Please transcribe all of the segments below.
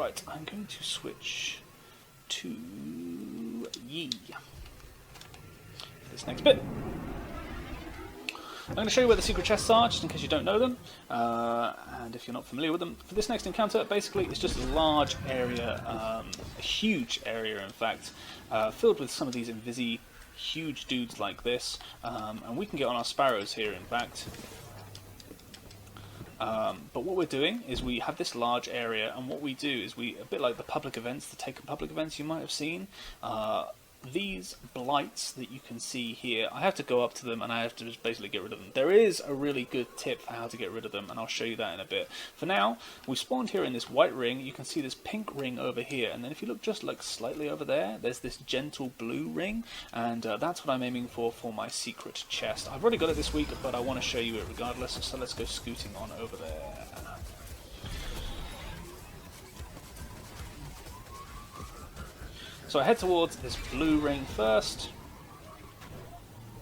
Right, I'm going to switch to Yi for this next bit. I'm going to show you where the secret chests are, just in case you don't know them, and if you're not familiar with them. For this next encounter, basically, it's just a large area, a huge area, in fact, filled with some of these invisi huge dudes like this, and we can get on our sparrows here, in fact. But what we're doing is we have this large area, and what we do is a bit like the public events, the Taken public events you might have seen, these blights that you can see here, I have to go up to them and I have to just basically get rid of them. There is a really good tip for how to get rid of them, and I'll show you that in a bit. For now, we spawned here in this white ring. You can see this pink ring over here, and then if you look just like slightly over there, there's this gentle blue ring, and that's what I'm aiming for my secret chest. I've already got it this week, but I want to show you it regardless, so let's go scooting on over there. So I head towards this blue ring first,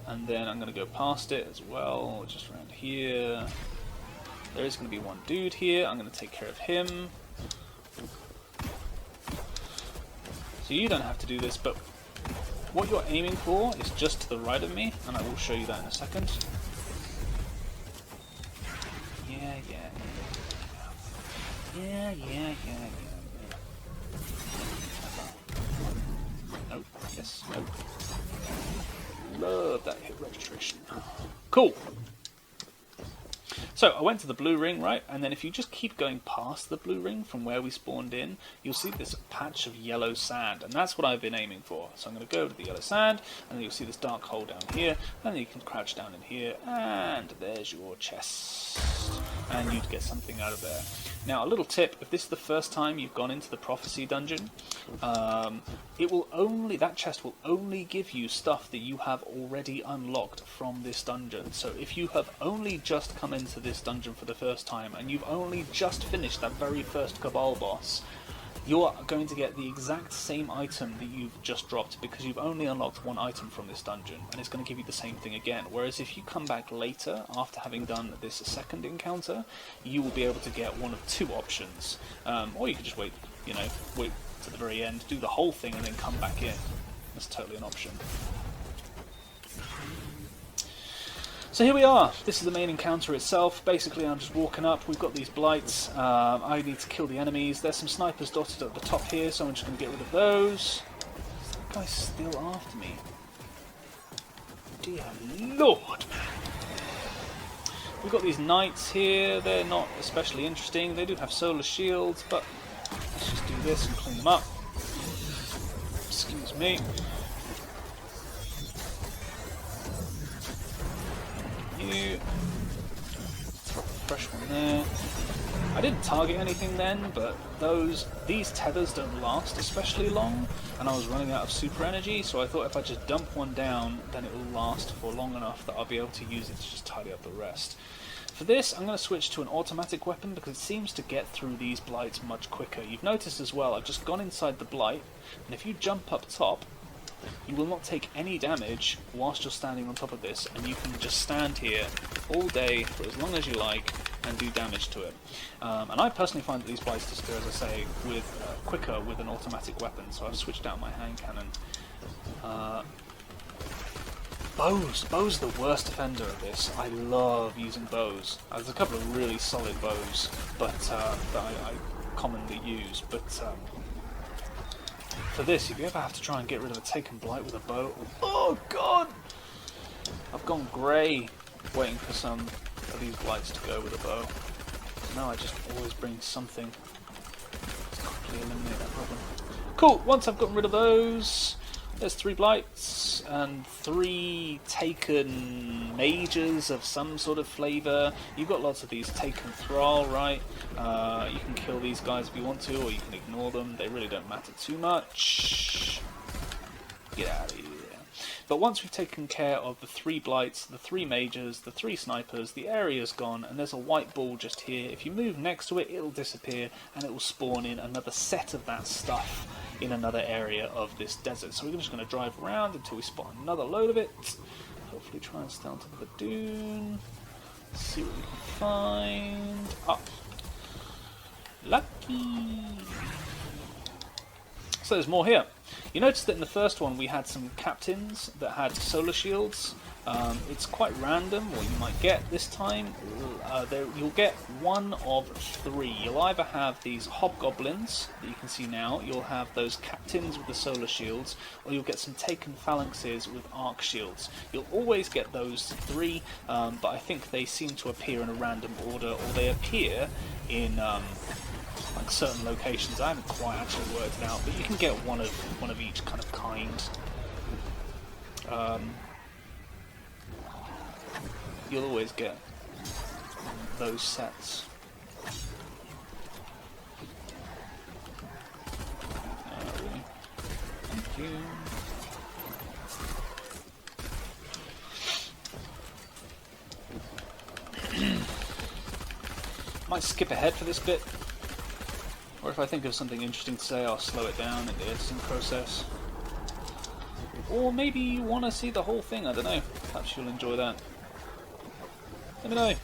and then I'm going to go past it as well, just around here. There is going to be one dude here. I'm going to take care of him. So you don't have to do this, but what you're aiming for is just to the right of me, and I will show you that in a second. Yeah. Nope. Yes. Nope. Love that hit registration. Cool. So I went to the blue ring, right? And then if you just keep going past the blue ring from where we spawned in, you'll see this patch of yellow sand, and that's what I've been aiming for. So I'm going to go to the yellow sand, and then you'll see this dark hole down here, and then you can crouch down in here, and there's your chest, and you'd get something out of there. Now, a little tip: if this is the first time you've gone into the prophecy dungeon, that chest will only give you stuff that you have already unlocked from this dungeon. So if you have only just come into this dungeon for the first time, and you've only just finished that very first Cabal boss, you're going to get the exact same item that you've just dropped, because you've only unlocked one item from this dungeon, and it's going to give you the same thing again. Whereas if you come back later, after having done this second encounter, you will be able to get one of two options. Or you could just wait to the very end, do the whole thing, and then come back in. That's totally an option. So here we are. This is the main encounter itself. Basically, I'm just walking up. We've got these blights. I need to kill the enemies. There's some snipers dotted at the top here, so I'm just going to get rid of those. Is that guy still after me? Dear Lord, man. We've got these knights here. They're not especially interesting. They do have solar shields, but let's just do this and clean them up. Excuse me. Fresh one there. I didn't target anything then, but these tethers don't last especially long, and I was running out of super energy, so I thought if I just dump one down, then it will last for long enough that I'll be able to use it to just tidy up the rest. For this, I'm going to switch to an automatic weapon because it seems to get through these blights much quicker. You've noticed as well, I've just gone inside the blight, and if you jump up top, you will not take any damage whilst you're standing on top of this, and you can just stand here all day for as long as you like and do damage to it. And I personally find that these blights disappear, as I say, quicker with an automatic weapon, so I've switched out my hand cannon. Bows are the worst offender of this. I love using bows. There's a couple of really solid bows, but that I commonly use, but for this, if you ever have to try and get rid of a taken blight with a bow, oh god! I've gone grey waiting for some of these blights to go with a bow. Now I just always bring something to quickly eliminate that problem. Cool, once I've gotten rid of those, there's 3 blights and 3 taken mages of some sort of flavour. You've got lots of these taken thrall, right? You can kill these guys if you want to, or you can ignore them. They really don't matter too much. Get out of here. But once we've taken care of the 3 blights, the 3 mages, the 3 snipers, the area's gone, and there's a white ball just here. If you move next to it, it'll disappear, and it will spawn in another set of that stuff in another area of this desert. So we're just going to drive around until we spot another load of it. Hopefully try and stay on top of the dune. See what we can find. Oh. Lucky! So there's more here. You notice that in the first one we had some captains that had solar shields. It's quite random what you might get this time. You'll get one of three. You'll either have these hobgoblins that you can see now, you'll have those captains with the solar shields, or you'll get some taken phalanxes with arc shields. You'll always get those three, but I think they seem to appear in a random order, or they appear in like certain locations. I haven't quite actually worked it out, but you can get one of each kind of kind. You'll always get those sets. Really. Thank you. Might skip ahead for this bit, or if I think of something interesting to say, I'll slow it down in the editing process. Or maybe you want to see the whole thing, I don't know. Perhaps you'll enjoy that. Let me know. And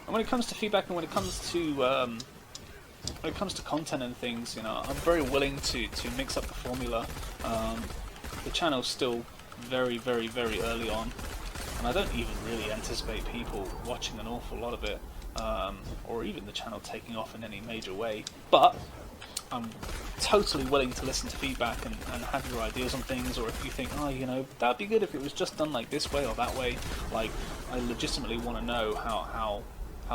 when it comes to feedback and when it comes to content and things, you know, I'm very willing to mix up the formula. The channel's still very, very, very early on, and I don't even really anticipate people watching an awful lot of it, or even the channel taking off in any major way. But I'm totally willing to listen to feedback and have your ideas on things, or if you think, oh, you know, that'd be good if it was just done like this way or that way. Like, I legitimately want to know how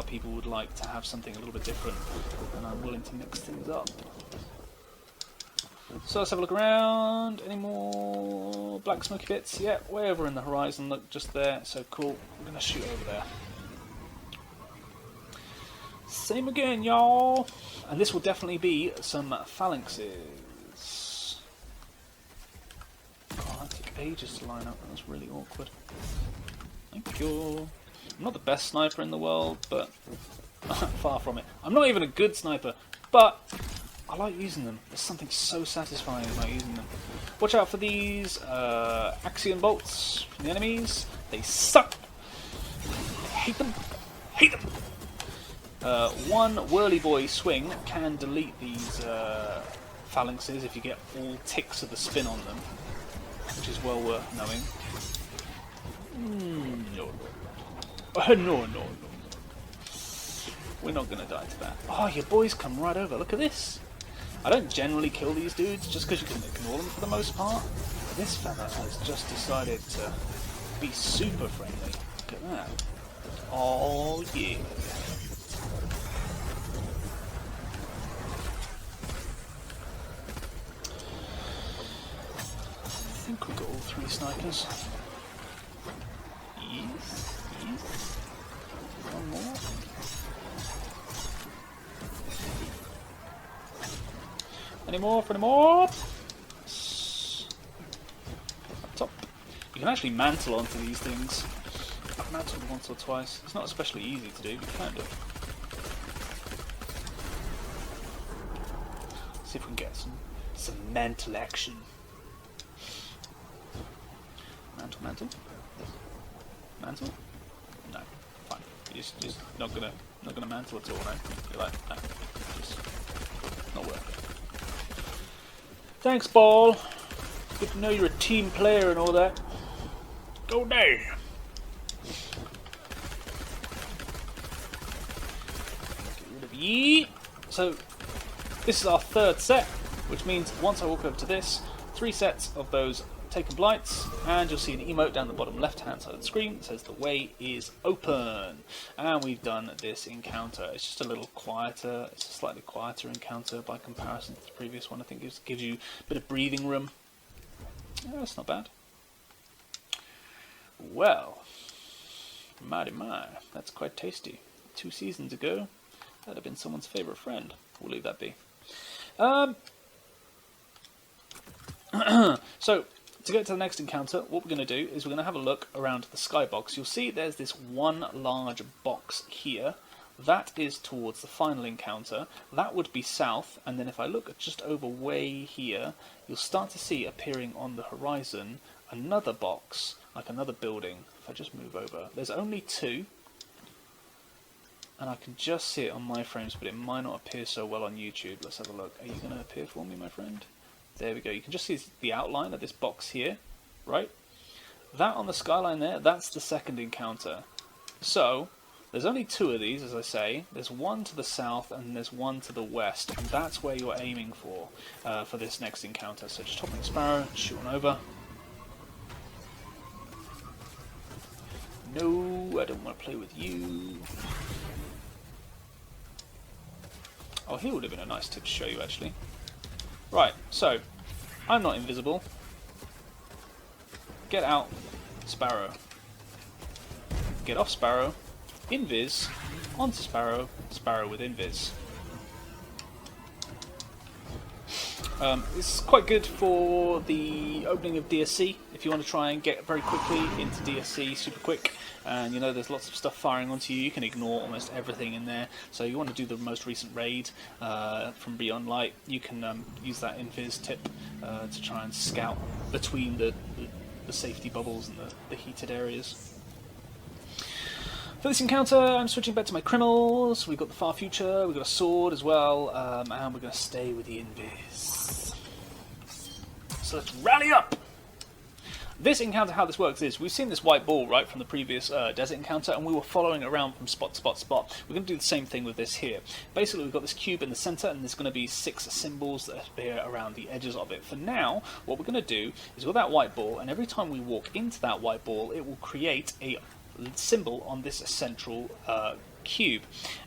people would like to have something a little bit different, and I'm willing to mix things up. So let's have a look around. Any more black smoky bits? Yeah, way over in the horizon, look, just there. So cool. We're going to shoot over there. Same again, y'all. And this will definitely be some phalanxes. Oh, that took ages to line up. That was really awkward. Thank you. I'm not the best sniper in the world, but far from it. I'm not even a good sniper, but I like using them. There's something so satisfying about using them. Watch out for these axion bolts from the enemies. They suck. I hate them. Hate them. One whirly boy swing can delete these phalanxes if you get all ticks of the spin on them, which is well worth knowing. No. We're not going to die to that. Oh, your boys come right over. Look at this. I don't generally kill these dudes just because you can ignore them for the most part. But this fella has just decided to be super friendly. Look at that. Oh, yeah. I think we got all three snipers. Yes. One more. Any more? Yes. Up top. You can actually mantle onto these things. I've mantled once or twice. It's not especially easy to do, but you can do. See if we can get some mantle action. Mantle? No, fine. You're just not gonna mantle at all, no? You're like, no, just not worth it. Thanks, Ball. Good to know you're a team player and all that. Go down. Get rid of ye. So this is our third set, which means once I walk over to this, 3 sets of those taken blights, and you'll see an emote down the bottom left hand side of the screen that says the way is open. And we've done this encounter. It's just a little quieter. It's a slightly quieter encounter by comparison to the previous one. I think it gives you a bit of breathing room. Yeah, that's not bad. Well, mighty my, that's quite tasty. 2 seasons ago, that'd have been someone's favourite friend. We'll leave that be. So, to get to the next encounter, what we're going to do is we're going to have a look around the skybox. You'll see there's this one large box here. That is towards the final encounter. That would be south, and then if I look just over way here, you'll start to see appearing on the horizon another box, like another building. If I just move over, there's only 2. and I can just see it on my frames, but it might not appear so well on YouTube. Let's have a look. Are you going to appear for me, my friend? There we go. You can just see the outline of this box here, right? That on the skyline there, that's the second encounter. So, there's only 2 of these, as I say. There's one to the south and there's one to the west, and that's where you're aiming for this next encounter. So just hop on the Sparrow, shoot on over. No, I don't want to play with you. Oh, here would have been a nice tip to show you, actually. Right, so, I'm not invisible. Get out, Sparrow. Get off Sparrow. Invis, onto Sparrow, Sparrow with Invis. It's quite good for the opening of DSC, if you want to try and get very quickly into DSC super quick. And you know there's lots of stuff firing onto you, you can ignore almost everything in there. So you want to do the most recent raid from Beyond Light, you can use that Invis tip to try and scout between the safety bubbles and the heated areas. For this encounter, I'm switching back to my criminals. We've got the Far Future, we've got a sword as well, and we're going to stay with the Invis. So let's rally up! This encounter, how this works is, we've seen this white ball, right, from the previous desert encounter, and we were following around from spot to spot to spot. We're going to do the same thing with this here. Basically, we've got this cube in the center, and there's going to be 6 symbols that appear around the edges of it. For now, what we're going to do is with that white ball, and every time we walk into that white ball, it will create a symbol on this central cube,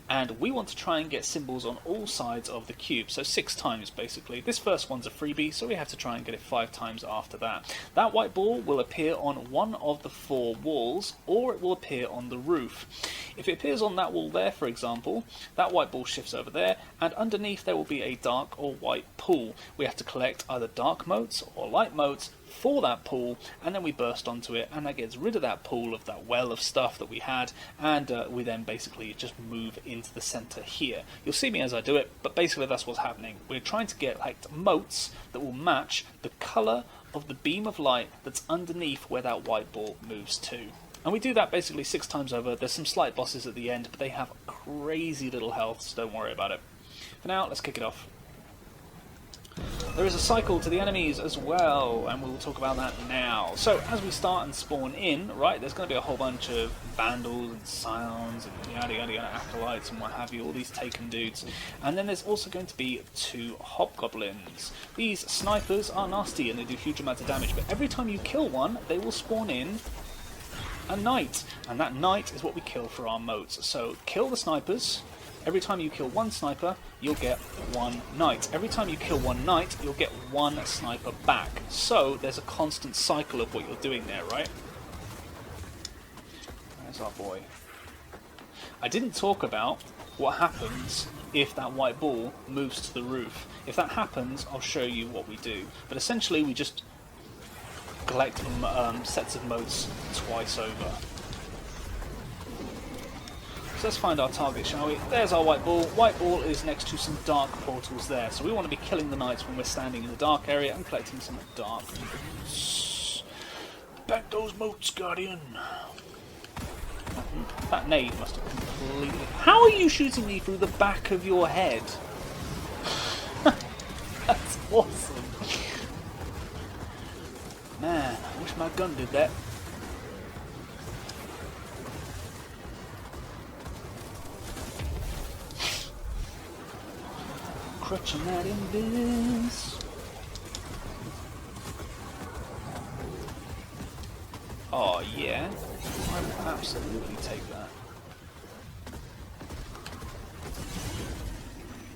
and we want to try and get symbols on all sides of the cube, so 6 times basically. This first one's a freebie, so we have to try and get it 5 times after that. That white ball will appear on one of the 4 walls, or it will appear on the roof. If it appears on that wall there, for example, that white ball shifts over there, and underneath there will be a dark or white pool. We have to collect either dark motes or light motes for that pool, and then we burst onto it, and that gets rid of that pool, of that well of stuff that we had, and we then basically just move into the center here. You'll see me as I do it, but basically that's what's happening. We're trying to get like motes that will match the color of the beam of light that's underneath where that white ball moves to. And we do that basically 6 times over. There's some slight bosses at the end, but they have crazy little health, so don't worry about it. For now, let's kick it off. There is a cycle to the enemies as well, and we'll talk about that now. So, as we start and spawn in, right, there's going to be a whole bunch of vandals and scions and yada yada yada, acolytes and what have you, all these taken dudes. And then there's also going to be 2 hobgoblins. These snipers are nasty and they do huge amounts of damage, but every time you kill one, they will spawn in a knight, and that knight is what we kill for our motes. So, kill the snipers. Every time you kill 1 sniper, you'll get 1 knight. Every time you kill 1 knight, you'll get 1 sniper back. So there's a constant cycle of what you're doing there, right? There's our boy. I didn't talk about what happens if that white ball moves to the roof. If that happens, I'll show you what we do. But essentially, we just collect sets of motes twice over. Let's find our target, shall we? There's our white ball. White ball is next to some dark portals there, so we want to be killing the knights when we're standing in the dark area and collecting some dark motes. Back those motes, Guardian. That nade must have completely... How are you shooting me through the back of your head? That's awesome. Man, I wish my gun did that. Crutching that invis. Oh yeah, I will absolutely take that.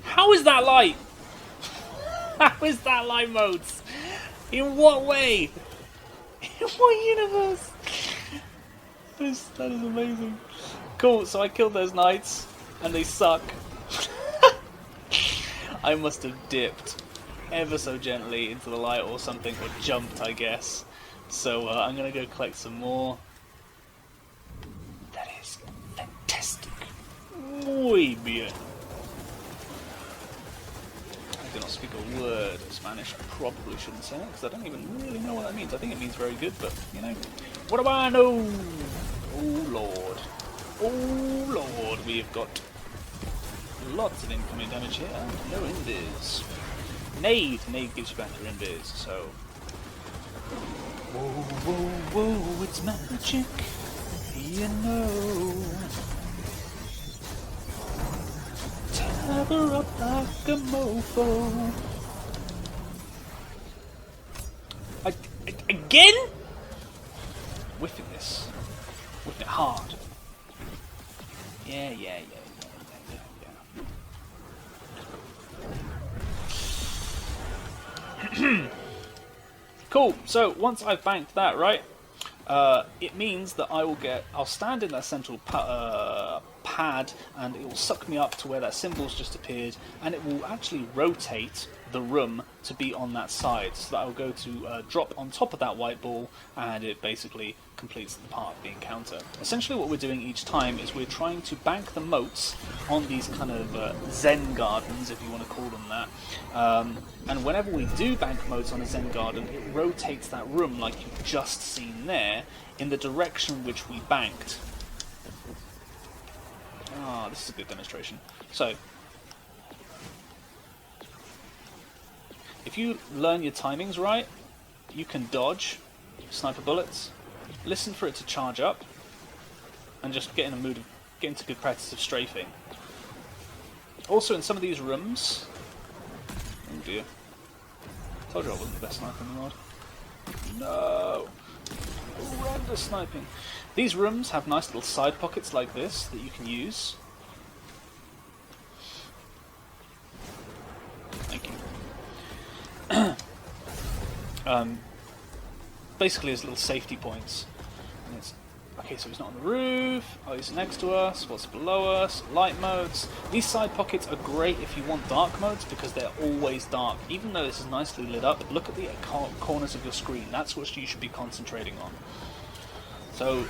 How is that light? How is that light modes? In what way? In what universe? That is amazing. Cool, so I killed those knights, and they suck. I must have dipped ever so gently into the light or something, or jumped, I guess. So I'm going to go collect some more. That is fantastic. Muy bien. I do not speak a word of Spanish. I probably shouldn't say that, because I don't even really know what that means. I think it means very good, but, you know. What do I know? Oh, Lord. Oh, Lord. we have got lots of incoming damage here, and no invis. Nade! Nade gives you back your invis, so... Whoa, whoa, whoa, it's magic, you know. Cover up like a mofo. Again? Whiffing this. Whiffing it hard. Yeah. Cool, so once I've banked that, right, it means that I'll stand in that central pad, and it will suck me up to where that symbol's just appeared, and it will actually rotate the room to be on that side, so that I will go to drop on top of that white ball, and it basically completes the part of the encounter. Essentially what we're doing each time is we're trying to bank the moats on these kind of Zen gardens, if you want to call them that, and whenever we do bank moats on a Zen garden, it rotates that room, like you've just seen there, in the direction which we banked. Ah, this is a good demonstration. So, if you learn your timings right, you can dodge sniper bullets, listen for it to charge up, and just get in a mood of get into good practice of strafing. Also, in some of these rooms, oh dear, told you I wasn't the best sniper in the world. No, horrendous sniping. These rooms have nice little side pockets like this that you can use. Thank you. Basically, as little safety points. And it's okay. So he's not on the roof. Oh, he's next to us. What's below us? Light modes. These side pockets are great if you want dark modes because they're always dark. Even though this is nicely lit up, look at the corners of your screen. That's what you should be concentrating on. So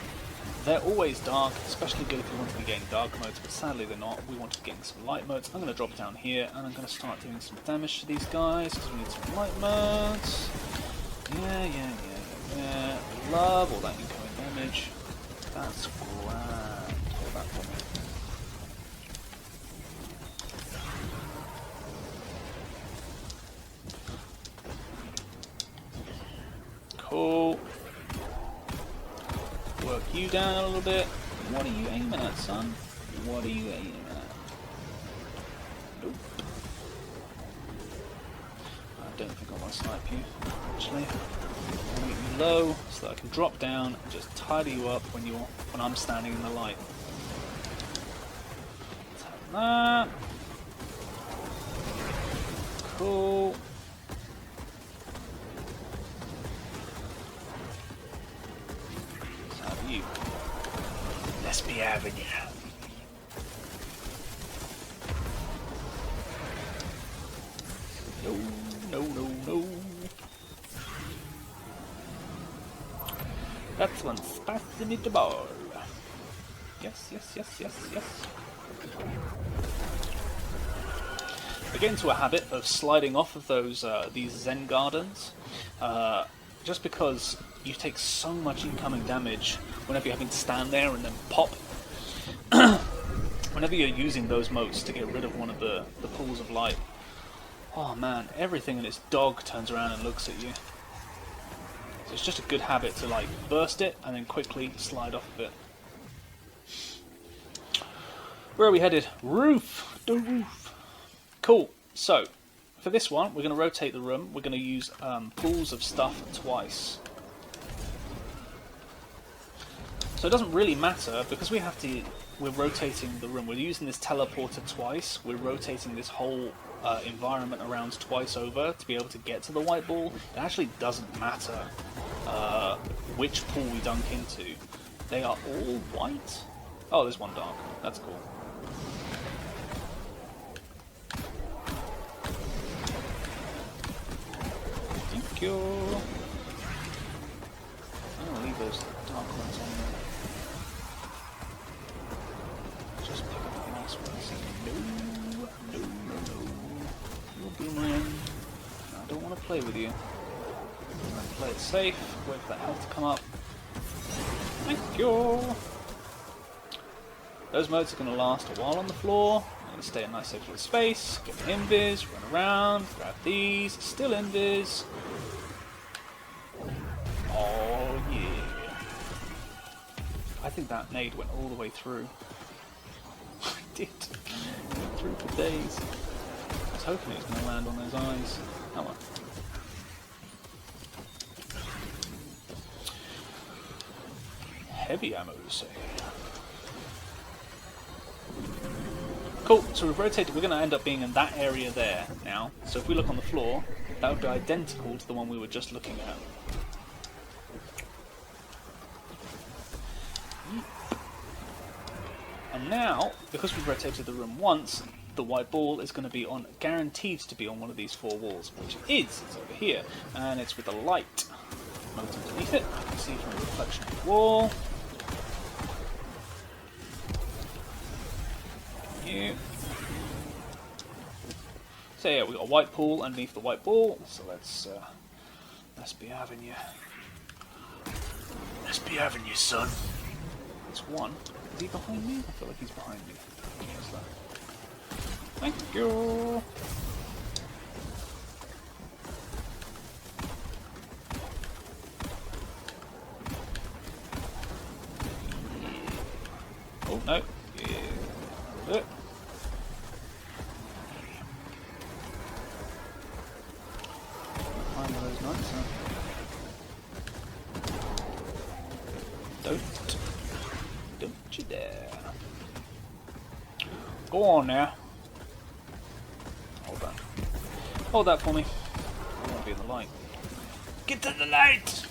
they're always dark, especially good if you want to be getting dark modes, but sadly they're not. We want to be getting some light modes. I'm going to drop down here and I'm going to start doing some damage to these guys because we need some light modes. Yeah. Love all that incoming damage. That's grand. Hold that for me. Cool. Work you down a little bit. What are you aiming at, son? What are you aiming at? Nope. I don't think I want to snipe you, actually. I want to get you low so that I can drop down and just tidy you up when I'm standing in the light. Tap that. Cool. You. Let's be having you. No. That's one fascinating ball. Yes. I get into a habit of sliding off of those these Zen gardens, just because you take so much incoming damage whenever you're having to stand there and then pop. Whenever you're using those moats to get rid of one of the pools of light. Oh man, everything in its dog turns around and looks at you. So it's just a good habit to like burst it and then quickly slide off of it. Where are we headed? Roof! The roof! Cool, so for this one we're going to rotate the room. We're going to use pools of stuff twice. So it doesn't really matter because we're rotating the room. We're using this teleporter twice. We're rotating this whole environment around twice over to be able to get to the white ball. It actually doesn't matter which pool we dunk into. They are all white. Oh, there's one dark. That's cool. Thank you. I'm gonna leave those dark ones on there. Just pick up the nice ones. No. You're boomerang. I don't want to play with you. I'm gonna play it safe. Wait for that health to come up. Thank you. Those modes are going to last a while on the floor. I'm going to stay in nice safe little space, get the invis, run around, grab these, still invis. Oh yeah. I think that nade went all the way through. It did. It went through for days. I was hoping it was going to land on those eyes. Oh well. Heavy ammo, you say? Cool, so we've rotated, we're going to end up being in that area there now. So if we look on the floor, that would be identical to the one we were just looking at. And now, because we've rotated the room once, the white ball is going to be on, guaranteed to be on one of these four walls, which it is. It's over here, and it's with a light moat underneath it. You can see from the reflection of the wall. So yeah, we've got a white pool underneath the white ball, so let's be having you. Let's be having you, son. That's one. Is he behind me? I feel like he's behind me. What's that? Thank you! Oh, no. Yeah. Find one of those knights, huh? Don't you dare. Go on now. Hold that. Hold that for me. I want to be in the light. Get to the light!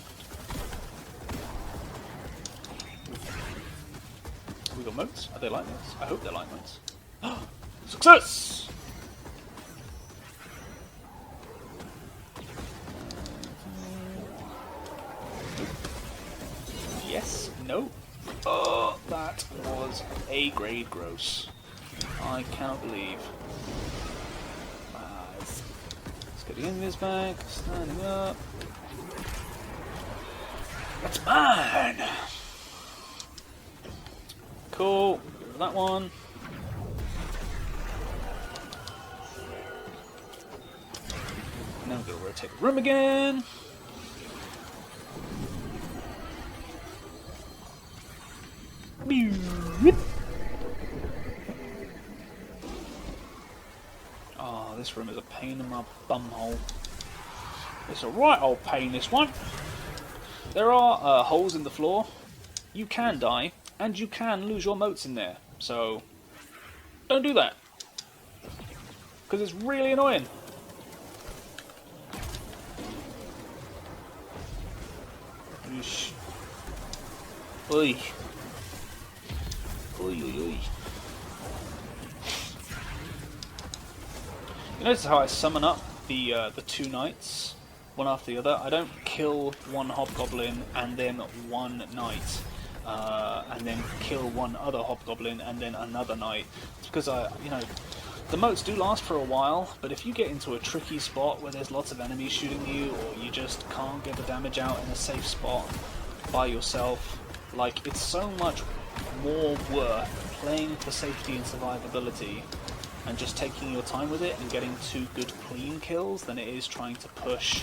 We got moats? Are they light moats? I hope they're light moats. Success! Yes, no. Oh, that was A grade gross. I cannot believe. Let's get the invis back. Standing up. That's mine! Cool. Get rid of that one. Now we're going to rotate the room again. Oh, this room is a pain in my bumhole. It's a right old pain, this one. There are holes in the floor. You can die, and you can lose your moats in there. So, don't do that. Because it's really annoying. Yeesh. Oi. Oi, oi, oi. You notice how I summon up the two knights, one after the other? I don't kill one hobgoblin and then one knight, and then kill one other hobgoblin and then another knight. It's because the moats do last for a while, but if you get into a tricky spot where there's lots of enemies shooting you, or you just can't get the damage out in a safe spot by yourself, like, it's so much more worth playing for safety and survivability and just taking your time with it and getting 2 good clean kills than it is trying to push,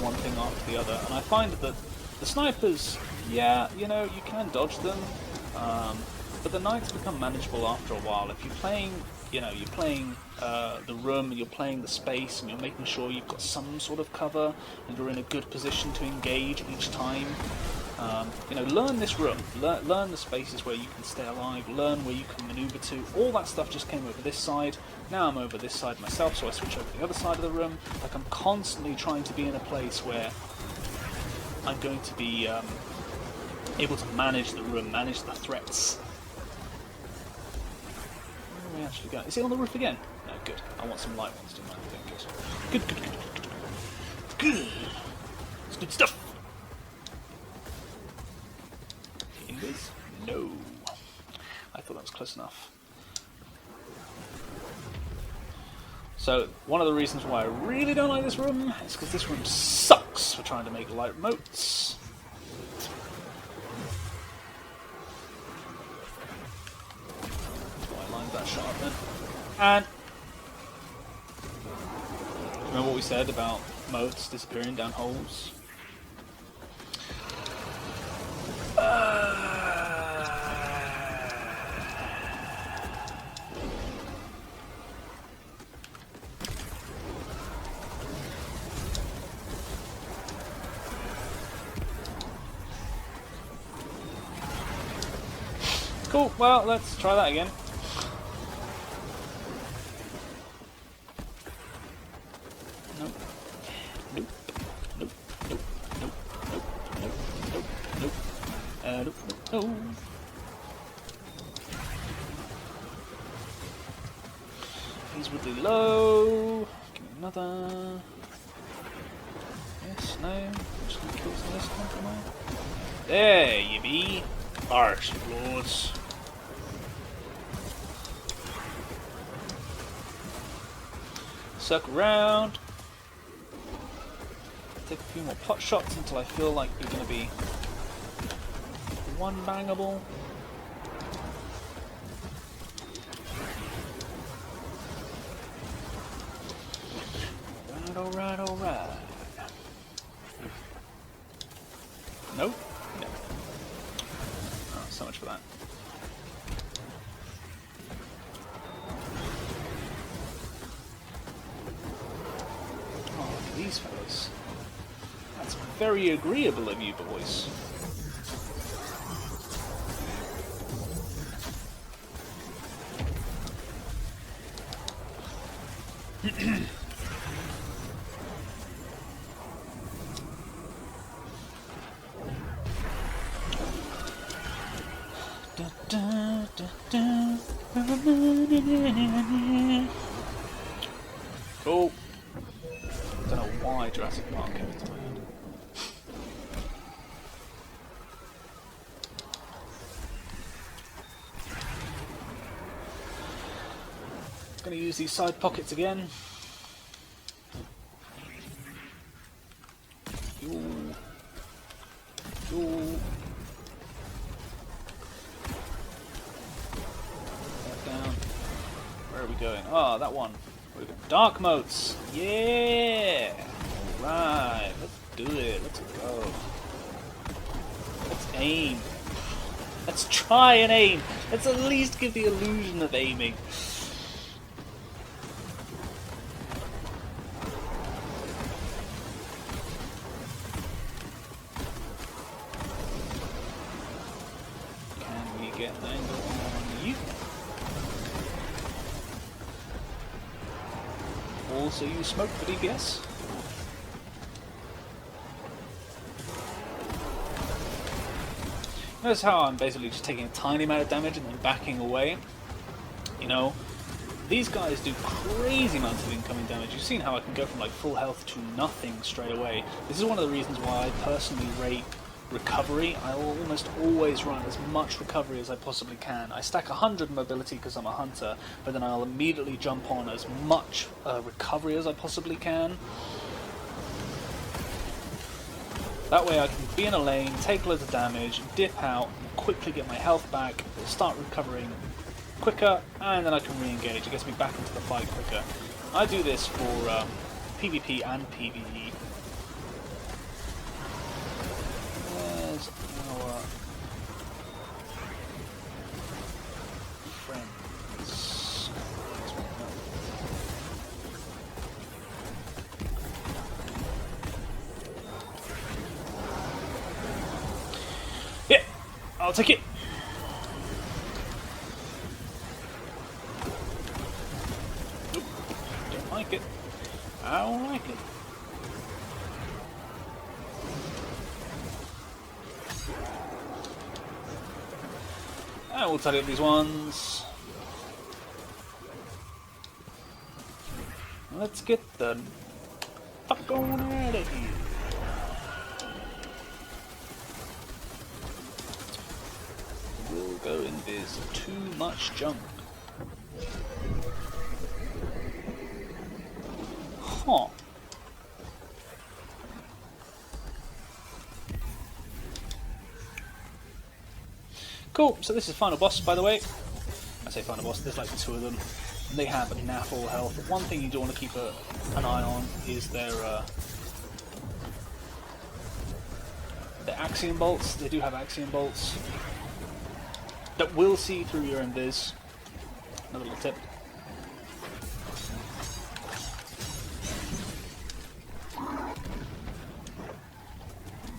one thing after the other. And I find that the snipers, yeah, you can dodge them, but the knights become manageable after a while. If you're playing, you're playing the room, you're playing the space, and you're making sure you've got some sort of cover and you're in a good position to engage each time. Learn this room, learn the spaces where you can stay alive, learn where you can maneuver to. All that stuff just came over this side. Now I'm over this side myself, so I switch over to the other side of the room. Like, I'm constantly trying to be in a place where I'm going to be able to manage the room, manage the threats. Where are we actually going? Is it on the roof again? No, good. I want some light ones to do my thing. Good. Good. It's good stuff. Invis? No. I thought that was close enough. So, one of the reasons why I really don't like this room is because this room sucks for trying to make light moats. that shot up then. And remember what we said about motes disappearing down holes? Cool, well, let's try that again. Nope. Nope. Nope. Nope. Nope. Nope. Nope. Nope. Nope. Nope. Nope. No. He's really low. Give me another. Yes, no. I'm just gonna kill some of this one for now. There you be. Arch lords. Circle around. Take a few more pot shots until I feel like you're going to be one bangable. Alright, alright, alright. Nope. No. Oh, so much for that. These fellows. That's very agreeable of you boys. Cool. Don't know why Jurassic Park came into my head. Gonna use these side pockets again. Ooh. Ooh. That down. Where are we going? Ah, that one. Where are we going? Dark motes! Yeah! Alright, let's do it. Let's go. Let's aim. Let's try and aim. Let's at least give the illusion of aiming. Can we get an angle on you? Also use smoke for DPS. Notice how I'm basically just taking a tiny amount of damage and then backing away. You know, these guys do crazy amounts of incoming damage. You've seen how I can go from like full health to nothing straight away. This is one of the reasons why I personally rate recovery. I will almost always run as much recovery as I possibly can. I stack 100 mobility because I'm a hunter, but then I'll immediately jump on as much recovery as I possibly can. That way I can be in a lane, take loads of damage, dip out, quickly get my health back, start recovering quicker, and then I can re-engage. It gets me back into the fight quicker. I do this for PvP and PvE. Where's our friends? Yeah, I'll take it. Nope, don't like it. I don't like it. And we'll tidy up these ones. Let's get the fuck on out of here. We'll go in this too much junk. Huh. Cool, so this is final boss, by the way. I say find a boss, there's like 2 of them. And they have naff all health. But one thing you do want to keep an eye on is their axiom bolts. They do have axiom bolts that will see through your invis. Another little tip.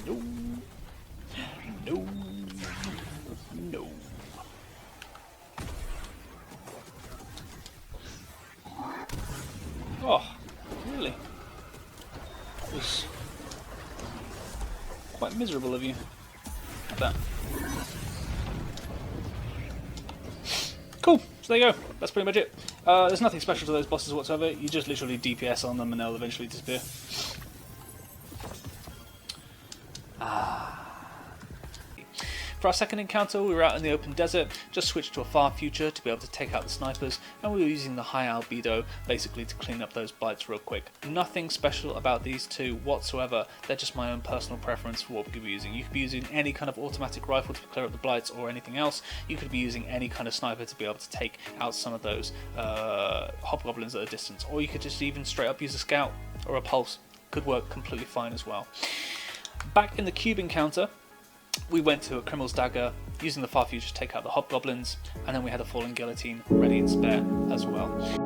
No. No. No. Oh, really? That was quite miserable of you. Like that. Cool, so there you go. That's pretty much it. There's nothing special to those bosses whatsoever. You just literally DPS on them and they'll eventually disappear. For our second encounter, we were out in the open desert, just switched to a far future to be able to take out the snipers, and we were using the high albedo basically to clean up those blights real quick. Nothing special about these two whatsoever, they're just my own personal preference for what we could be using. You could be using any kind of automatic rifle to clear up the blights or anything else. You could be using any kind of sniper to be able to take out some of those hobgoblins at a distance, or you could just even straight up use a scout or a pulse. Could work completely fine as well. Back in the cube encounter, we went to a Criminal's Dagger, using the far future to take out the hobgoblins, and then we had a fallen guillotine ready and spare as well.